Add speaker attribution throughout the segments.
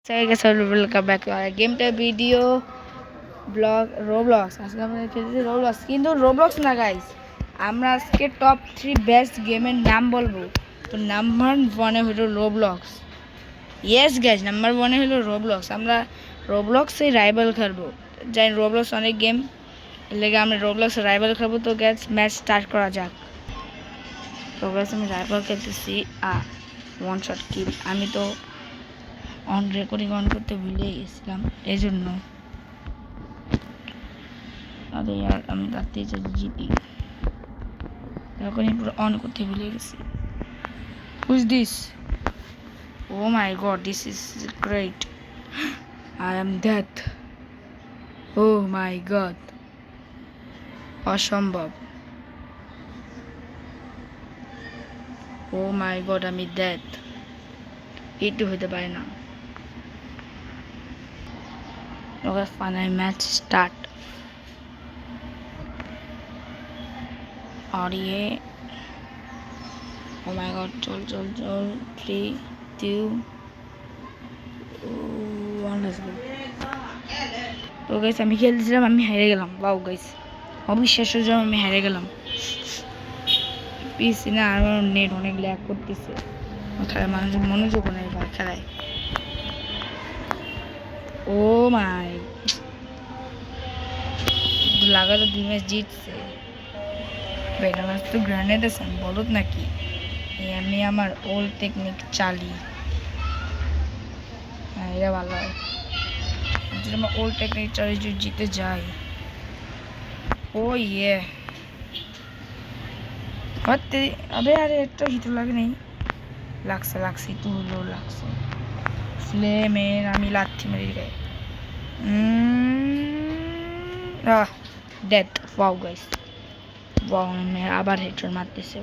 Speaker 1: So I guess welcome back to our gameplay video blog Roblox. আজকে আমরা খেলতেছি Roblox, কিন্তু রোবলক্স না গাইস, আমরা আজকে টপ 3 বেস্ট গেমের নাম বলবো। তো নাম্বার 1 হলো রোবলক্স। ইয়েস গাইস, নাম্বার 1 হলো রোবলক্স। আমরা রোবলক্সে রাইভাল খেলবো। জানি রোবলক্স অনেক গেম, এর লেগে আমরা রোবলক্সে রাইভাল খেলবো। তো গাইস ম্যাচ স্টার্ট করা যাক। রোবলক্স আমি রাইভাল খেলতেছি। ওয়ান শট কিল। আমি তো অন রেকর্ডিং অন করতে ভুলে গেছিলাম, এই জন্য। আরে यार আমি রাতে জিতি, রেকর্ডিং পুরো অন করতে ভুলে গেছি। Who is this? Oh my god, this is great. I am death. Oh my god, অসম্ভব। ও মাই গড, আমি ডেথ। এইটু হতে পারে না। ওকে ফাইনাল ম্যাচ স্টার্ট। और ये oh my god, चल 3 2 1 let's go। তো গাইস আমি খেলছিলাম, আমি হেরে গেলাম। ওয়াও গাইস, অবিশ্বাস্য যে আমি হেরে গেলাম। পিসি না, আমার নেট অনেক ল্যাগ করতেছে, খেলার মানুষ মনোযোগ নেই ভাই খেলায়। ও মাই, লাগাতার 2 ম্যাচ জিতছে। বেটা মাছ তো গ্রেনেড আছে, বলত নাকি? আমি আমার ওল্ড টেকনিক চালি। হ্যাঁ, এটা ভালো হয়। যদি আমার ওল্ড টেকনিক চালি যদি জিতে যাই। ও ইয়ে, হতে আবে আরে একটা হিট লাগে নেই। লাগছে একটু হলেও লাগছে। ফ্লেমের আমি লাথি মেরে গাই। ডেথ। ওয়াও গাইস, ওয়াও, আমি আবার হেডশট মারতেছে।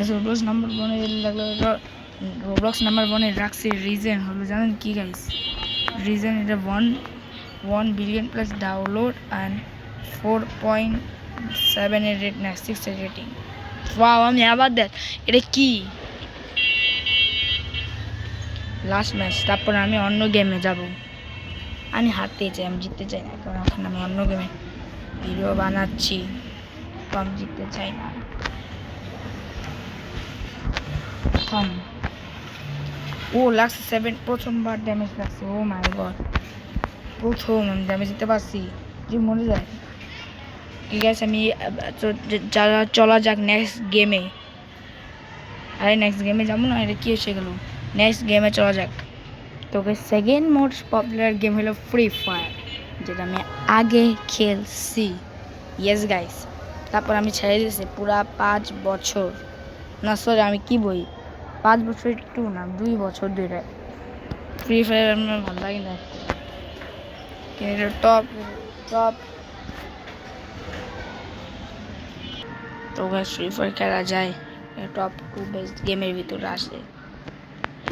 Speaker 1: রোবলক্স নাম্বার 1 লাগলো। রোবলক্স নাম্বার 1 রাখছে রিজন হলো, জানেন কি গাইস? রিজন এটা 1 বিলিয়ন প্লাস ডাউনলোড অ্যান্ড 4.7 এর রেট, 6 এর রেটিং। ওয়াও, আমি আবার দেখ এটা কি লাস্ট ম্যাচ। তারপর আমি অন্য গেমে যাব। আমি হারতে চাই, আমি জিততে চাই না, কারণ এখন আমি অন্য গেমে ভিডিও বানাচ্ছি, তো আমি জিততে চাই না। ও লাগছে 7, প্রথমবার ড্যামেজ লাগছে। ও মাই গড, প্রথম আমি ড্যামেজ দিতে পারছি, যে মরে যায়। ঠিক আছে, আমি যারা চলা যাক নেক্সট গেমে। আরে নেক্সট গেমে যাবো না, এটা কি এসে গেল? নেক্সট গেমে চলা যাক। তো সেকেন্ড মোস্ট পপুলার গেম হলো ফ্রি ফায়ার, যেটা আমি আগে খেলছি। ইয়েস গাইস, তারপর আমি ছেড়ে দিয়েছি পুরা 5 বছর। না সরি, আমি কি বই, 5 বছর একটু না, 2 বছর ধরে ফ্রি ফায়ার আমার ভালো লাগে না। কিন্তু টপ তো গাইস, ফ্রি ফায়ার খেলা যায়, টপ 2 বেস্ট গেমের ভিতরে আসে।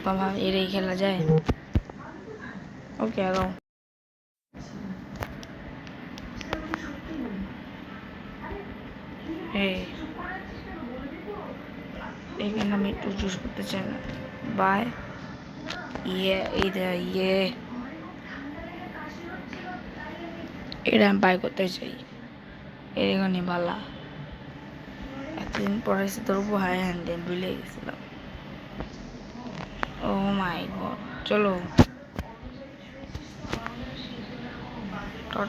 Speaker 1: বাবা এটাই খেলা যায়। ওকে আরো এখানে আমি একটু চুজ করতে চাই না। বাই এটা আমি বাই করতে চাই। এখানে ভালো, এতদিন পড়াইছি তোর উপর হাই হ্যান্ড দিয়ে ভুলে গেছিলাম। ও মাই গড, চলো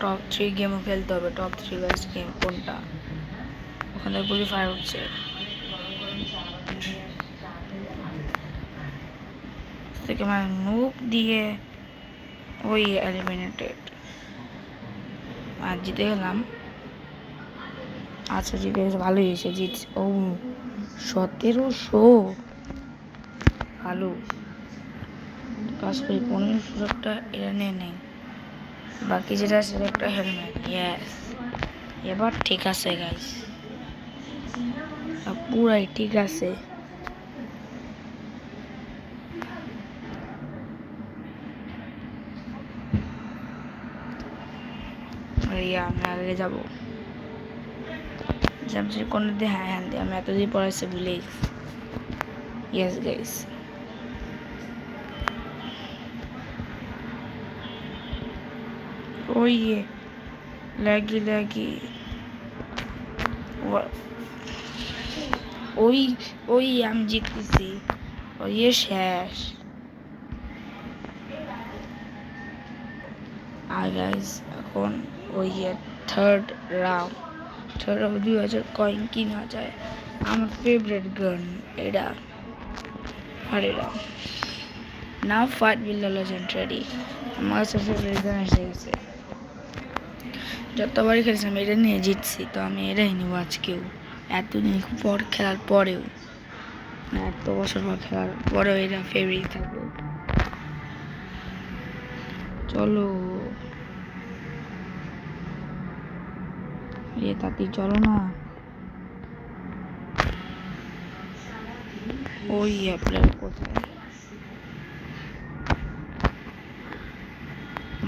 Speaker 1: টপ 3 গেমও খেলতে হবে। টপ 3 বেস্ট গেম কোনটা? ওখানে গুলি ফায়ার হচ্ছে। থেকে মানে নুক দিয়ে ওই এলিমিনেটেড, আর জিতে গেলাম। আচ্ছা জিতে গেছে, ভালোই হয়েছে, জিতছে। ও 1700, ভালো কাজ করি। 1500টা এটা নিয়ে নেই, বাকি যেটা সেটা একটা হেলমেট। ইয়েস, এবার ঠিক আছে গাইস, পুরাই ঠিক আছে। আমি আগে যাবো, কোন দিয়ে হ্যাঁ হ্যাঁ দিয়ে আমি এতদিন পড়াইছে ভুলে গেছি। Yes guys. ওই ল্যাগি ওই ওই আমি জিততেছি, ওই শেষ। আর গাইস এখন ওই থার্ড রাউন্ড 2000 কয়েন কিনা যায়। আমার ফেভারিট গান এটা। আর এটা now fight with the legend ready. আমার কাছে ফেভারিট গান এসে গেছে। যতবারই খেলেছি আমি এটা নিয়ে জিতছি, তো আমি এটাই নিব আজকেও। এতদিন পর খেলার পরেও, এত বছর পর খেলার পরেও এটা ফেভারিট থাকবে। চলো তাতে চলো না। ওই আপনার কোথায়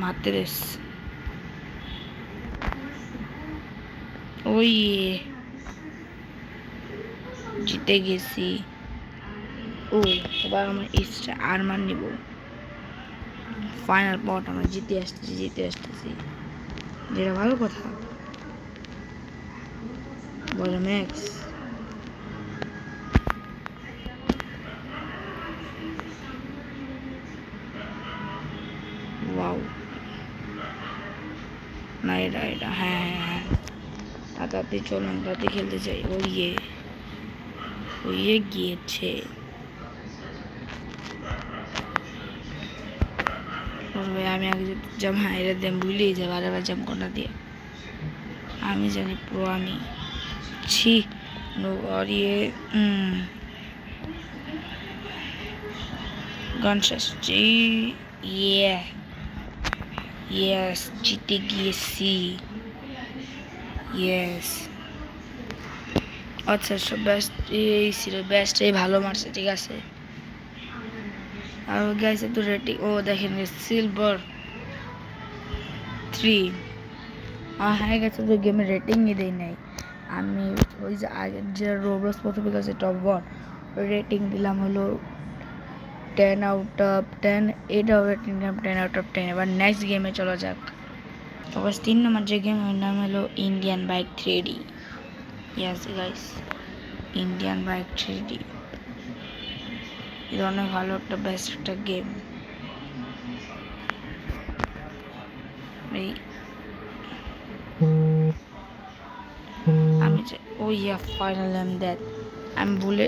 Speaker 1: মাদ্রাস, ওই জিতে গেছি। ও এবার আমার ইচ্ছা আরমান নিব। ফাইনাল পট আমরা জিতে আসতেছি, যেটা ভালো কথা। বলো ম্যাক্স, ওয়াও না এটা হ্যাঁ তাতে চলুন, তাতে খেলতে চাই। ওই গিয়েছে। আমি আগে জাম, হ্যাঁ এটা দিয়ে ভুলেই যাবো, আর এবার জাম কোনটা দিয়ে আমি জানি পুরো আমি ছি। আর গান শেষ। ইয়েস জিতে গিয়েছি। ইয়েস আচ্ছা বেস্ট এই ছিল, বেস্ট এই ভালো মারছে, ঠিক আছে। আর গাইস তো রেটিং ও দেখেন সিলভার 3। হ্যাঁ গেছে তো গেমের রেটিংই দেই নাই আমি। ওই যে আগের যে রোবলক্স প্রথমে গেছে টপ 1, ওই রেটিং দিলাম হলো 10/10। এটাও রেটিং দিলাম 10/10। এবার নেক্সট গেমে চলা যাক। অবশ্য 3 নম্বর যে গেম, ওর নাম হলো Indian bike 3D। Yes guys, Indian bike 3D এটা অনেক ভালো একটা বেস্ট একটা গেম। আমি ওই ফাইনাল এম দ্যাট আমি ভুলে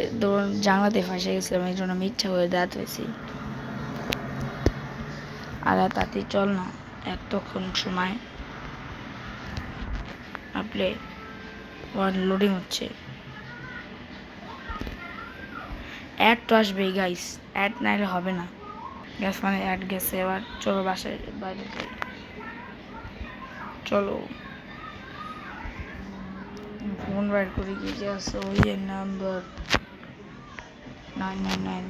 Speaker 1: জানলাতে ফাঁসে গেছিলাম, এই জন্য আমি ইচ্ছা করে দ্যাট হয়েছি। আর তাতে চল না, এতক্ষণ সময় আপনি লোডিং হচ্ছে। অ্যাড তো আসবেই গাইস, অ্যাড নাইলে হবে না। গ্যাস মানে অ্যাড গেছে। এবার চলো বাসায় বাইরে যাই, চলো ফোন বাইর করে গিয়ে যে আছে ওই নাম্বার 999।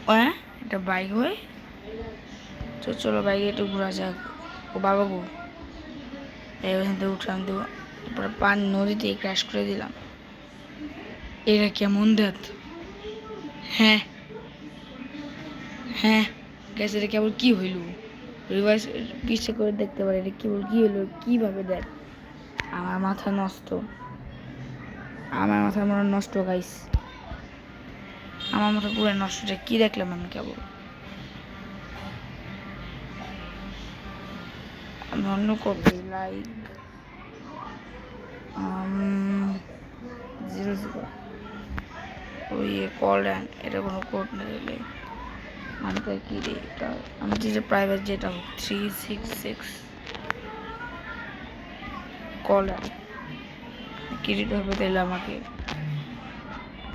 Speaker 1: হ্যাঁ এটা বাইক হয়, চলো বাইকে একটু ঘোরা যাক। ও বাবা গো, ওখান থেকে উঠলাম, দেবো তারপরে পানি নদীতে ক্র্যাশ করে দিলাম। এটা কেমন দেখ। হ্যাঁ গ্যাস, এটা কেবল কি হইল, রিভার্স পিছিয়ে করে দেখতে পারে, এটা কেবল কি হইলো, কিভাবে দেখ। আমার মাথা নষ্ট, আমার মাথা মনে নষ্ট গাইস, আমার মাথা পুরো নষ্ট। কি দেখলাম আমি কেবল। আমি অন্য করবো লাইক 00 ওই কল এটা কোনো কোড না দিলে মানে তাই কি রে এটা। আমি যে প্রাইভেট যেটা হোক 366 কল ক্রেডিট হবে, তাহলে আমাকে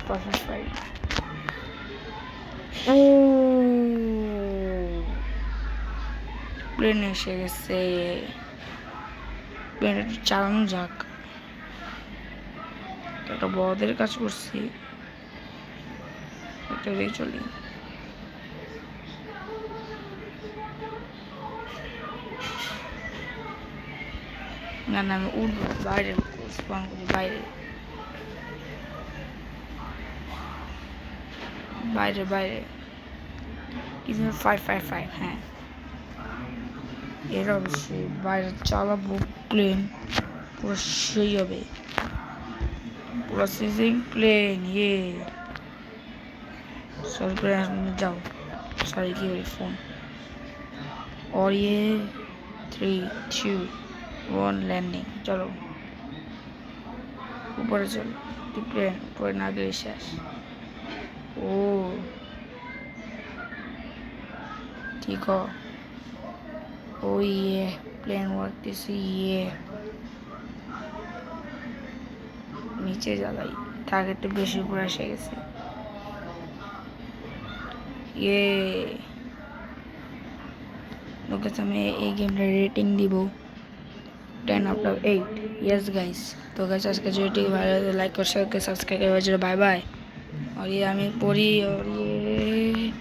Speaker 1: প্রসেস পাই। প্লেন এসে গেছে, প্লেন একটু চালানো যাক। একটা বড়দের কাজ করছি, এটা দিয়ে চলি। না আমি উঠবো বাইরে, স্পন করি বাইরে। বাইরে বাইরে ইভেন 555 হ্যাঁ এর অবশ্যই বাইরে চালাবো প্লেন পুরো সেই হবে পুরো সিজিং প্লেন सॉरी जाओ सॉरी की फोन और ये 3 2 1 लैंडिंग चलो ऊपर चलो प्लेन ऊपर ना गए शेष ओ ठीक हो ओ ये प्लेन वर्क ये नीचे জ্বালাই তাকে একটু বেশি উপরে এসে গেছে ये लोग मैं ये गेम रेटिंग দিব 10 आउट ऑफ 8 यस गाइस तो गाइस आज का जो वीडियो भाলো तो लाइक और शेयर कर सब्सक्राइब कर बाय बाय और ये हमें पूरी और ये